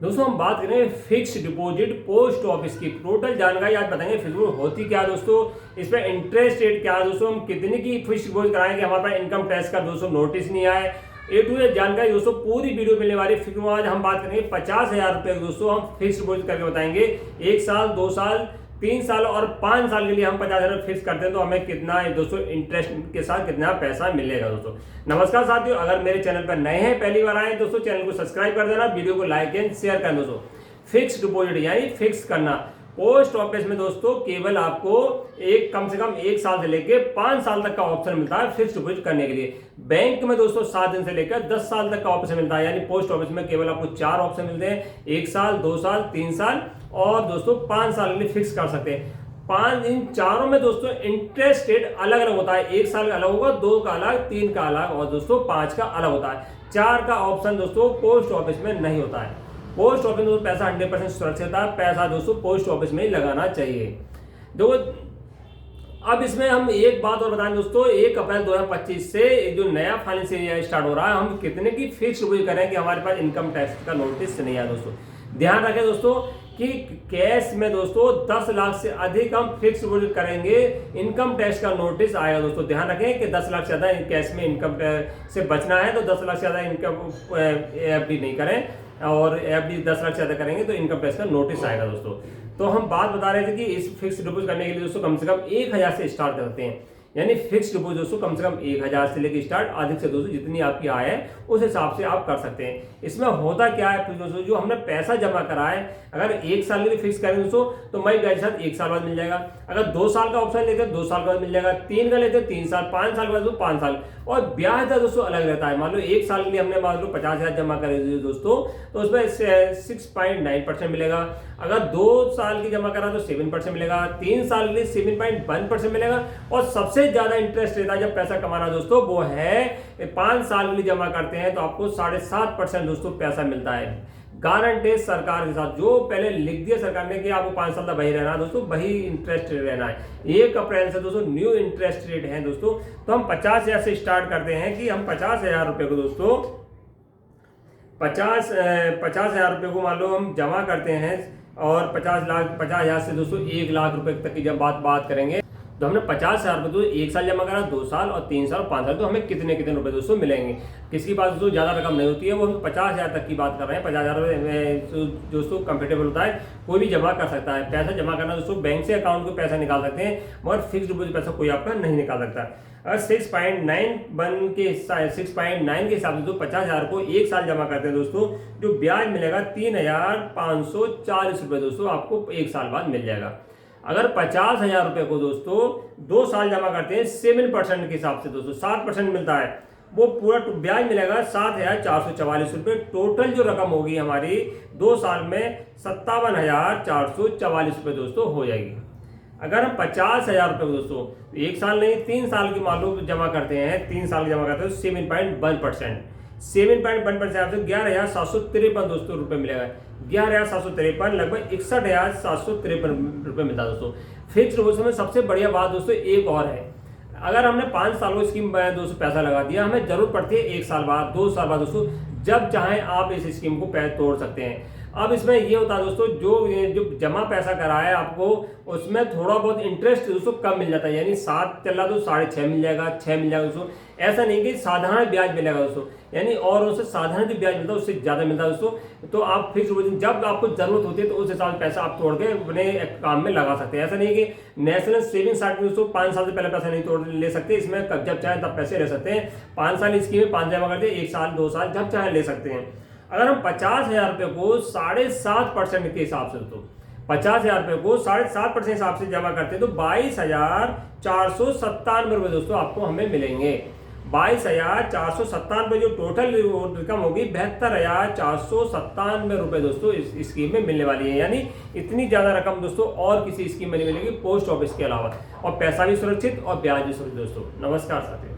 दोस्तों हम बात करेंगे फिक्स डिपॉजिट पोस्ट ऑफिस की टोटल जानकारी आज बताएंगे फिक्स होती क्या है दोस्तों, इस पर इंटरेस्ट रेट क्या है दोस्तों, हम कितने की फिक्स डिपॉजिट कराएंगे, हमारे पास इनकम टैक्स का दोस्तों नोटिस नहीं आए। ए टू जेड जानकारी दोस्तों पूरी वीडियो मिलने वाली है। फिक्स आज हम बात करेंगे 50,000 रुपए दोस्तों हम फिक्स डिपॉजिट करके बताएंगे। 1 साल 2 साल 3 साल और 5 साल के लिए हम 50,000 फिक्स करते हैं तो हमें कितना दोस्तों इंटरेस्ट के साथ कितना पैसा मिलेगा दोस्तों। नमस्कार साथियों, अगर मेरे चैनल पर नए हैं पहली बार आए दोस्तों चैनल को सब्सक्राइब कर देना, वीडियो को लाइक एंड शेयर कर दोस्तों। फिक्स डिपॉजिट यानी फिक्स करना पोस्ट ऑफिस में दोस्तों केवल आपको कम से कम 1 साल से लेकर 5 साल तक का ऑप्शन मिलता है फिक्स डिपॉजिट करने के लिए। बैंक में दोस्तों 7 दिन से लेकर 10 साल तक का ऑप्शन मिलता है, यानी पोस्ट ऑफिस में केवल आपको 4 ऑप्शन मिलते हैं, 1 साल 2 साल 3 साल और दोस्तों 5 साल के लिए फिक्स कर सकते हैं। इन चारों में दोस्तों इंटरेस्ट रेट अलग अलग होता है। 1 साल का अलग होगा, 2 का अलग, 3 का अलग और दोस्तों 5 का अलग होता है। 4 का ऑप्शन दोस्तों पोस्ट ऑफिस में नहीं होता है। पोस्ट ऑफिस में पैसा 100% सुरक्षित है, पैसा दोस्तों पोस्ट ऑफिस में ही लगाना चाहिए। देखो अब इसमें हम एक बात और बताएं दोस्तों, 1 अप्रैल 2025 से जो नया फाइनेंशियल ईयर स्टार्ट हो रहा है, हम कितने की फिक्स डिपॉजिट करें कि हमारे पास इनकम टैक्स का नोटिस नहीं आया दोस्तों। ध्यान रखें दोस्तों कि कैश में दोस्तों 10 लाख से अधिक हम फिक्स डिपॉजिट करेंगे, इनकम टैक्स का नोटिस आएगा दोस्तों। ध्यान रखें कि 10 लाख से ज्यादा कैश में इनकम टैक्स से बचना है तो 10 लाख से ज्यादा इनकम एफडी नहीं करें, और एफडी 10 लाख से ज्यादा करेंगे तो इनकम टैक्स का नोटिस आएगा दोस्तों। तो हम बात बता रहे थे कि इस फिक्स डिपॉजिट करने के लिए दोस्तों कम से कम 1,000 से स्टार्ट करते हैं, यानी फिक्स डिपॉजिट दोस्तों कम से कम 1,000 से लेकर स्टार्ट, अधिक से दोस्तों जितनी आपकी आय है उस हिसाब से आप कर सकते हैं। इसमें होता क्या है दोस्तों, जो हमने पैसा जमा करा है अगर 1 साल के लिए फिक्स करें दोस्तों तो मई ब्याज के साथ 1 साल बाद मिल जाएगा। अगर 2 साल का ऑप्शन लेते हैं 2 साल बाद मिल जाएगा, 3 का लेते हैं 3 साल, 5 साल के बाद 5 साल, और ब्याज दर दोस्तों अलग रहता है। मान लो 1 साल के लिए हमने मान लो 50,000 जमा करे दोस्तों तो उसमें 6.9% मिलेगा। अगर 2 साल की जमा करा तो 7% मिलेगा, 3 साल के लिए 7.1% मिलेगा, और सबसे ज्यादा इंटरेस्ट रहता है जब पैसा कमाना दोस्तों वो है 5 साल के लिए जमा करते हैं तो आपको 7.5% दोस्तों पैसा मिलता है गारंटी सरकार के साथ। जो पहले लिख दिया सरकार ने कि आपको 5 साल तक वही रहना है दोस्तों, वही इंटरेस्ट रेट रहना है। 1 अप्रैल से दोस्तों न्यू इंटरेस्ट रेट है दोस्तों। तो हम 50,000 से स्टार्ट करते हैं कि हम 50,000 रुपए को दोस्तों 50,000 रुपए को मान लो हम जमा करते हैं, और 50,000 से दोस्तों 1 लाख रुपए तक की जब बात करेंगे तो हमने 50,000 रुपए तो 1 साल जमा करा, 2 साल और 3 साल और 5 साल, तो हमें कितने रुपए दोस्तों मिलेंगे। किसकी बात दोस्तों ज्यादा रकम नहीं होती है, वो हम 50,000 तक की बात कर रहे हैं। 50,000 दोस्तों कंफर्टेबल होता है, कोई भी जमा कर सकता है। पैसा जमा करना दोस्तों बैंक से अकाउंट को पैसा निकाल सकते हैं, मगर फिक्स डिपॉजिट पैसा कोई आपका नहीं निकाल सकता। अगर 6.9 के हिसाब से तो 50,000 को 1 साल जमा करते हैं दोस्तों, जो ब्याज मिलेगा 3,540 रुपए दोस्तों आपको 1 साल बाद मिल जाएगा। अगर 50,000 रुपए को दोस्तों 2 साल जमा करते हैं 7% के हिसाब से दोस्तों 7% मिलता है, वो पूरा ब्याज मिलेगा 7,444 रुपए। टोटल जो रकम होगी हमारी 2 साल में 57,444 रुपए दोस्तों हो जाएगी। अगर हम 50,000 रुपए को दोस्तों 1 साल नहीं 3 साल की मान लो जमा करते हैं, 3 साल की जमा करते हैं 7.1% 7.1% आपसे 11,753 दोस्तों रुपए मिलेगा। 11,753 लगभग 61,753 रुपए मिलता है दोस्तों। फिक्स डिपॉजिट में सबसे बढ़िया बात दोस्तों एक और है, अगर हमने 5 साल को स्कीम में दोस्तों पैसा लगा दिया, हमें जरूरत पड़ती है 1 साल बाद 2 साल बाद दोस्तों, जब चाहे आप इस स्कीम को पैर तोड़ सकते हैं। अब इसमें ये होता है दोस्तों जो जमा पैसा कराया आपको उसमें थोड़ा बहुत इंटरेस्ट दोस्तों कम मिल जाता है, यानी 7 चल रहा तो 6.5 मिल जाएगा, 6 मिल जाएगा दोस्तों। ऐसा नहीं कि साधारण ब्याज मिलेगा दोस्तों, यानी और उससे साधारण जो ब्याज मिलता है उससे ज्यादा मिलता है दोस्तों। तो आप फिक्स डिपॉजिट जब आपको जरूरत होती है तो उस हिसाब से पैसा आप तोड़ के अपने काम में लगा सकते हैं। ऐसा नहीं कि नेशनल सेविंग सर्टिफिकेट दोस्तों 5 साल से पहले पैसा नहीं तोड़ ले सकते, इसमें जब चाहे तब पैसे ले सकते हैं। 5 साल स्कीम में 5 जमा करते हैं, 1 साल 2 साल जब चाहे ले सकते हैं। अगर हम 50,000 रुपए को 7.5% के हिसाब से तो 50,000 रुपए को 7.5% हिसाब से जमा करते हैं तो 22,497 रुपए दोस्तों आपको हमें मिलेंगे। 22,497 जो टोटल रकम होगी 72,497 रुपए दोस्तों इस स्कीम में मिलने वाली है। यानी इतनी ज्यादा रकम दोस्तों और किसी स्कीम में नहीं मिलेगी पोस्ट ऑफिस के अलावा, और पैसा भी सुरक्षित और ब्याज भी सुरक्षित दोस्तों। नमस्कार साथियों।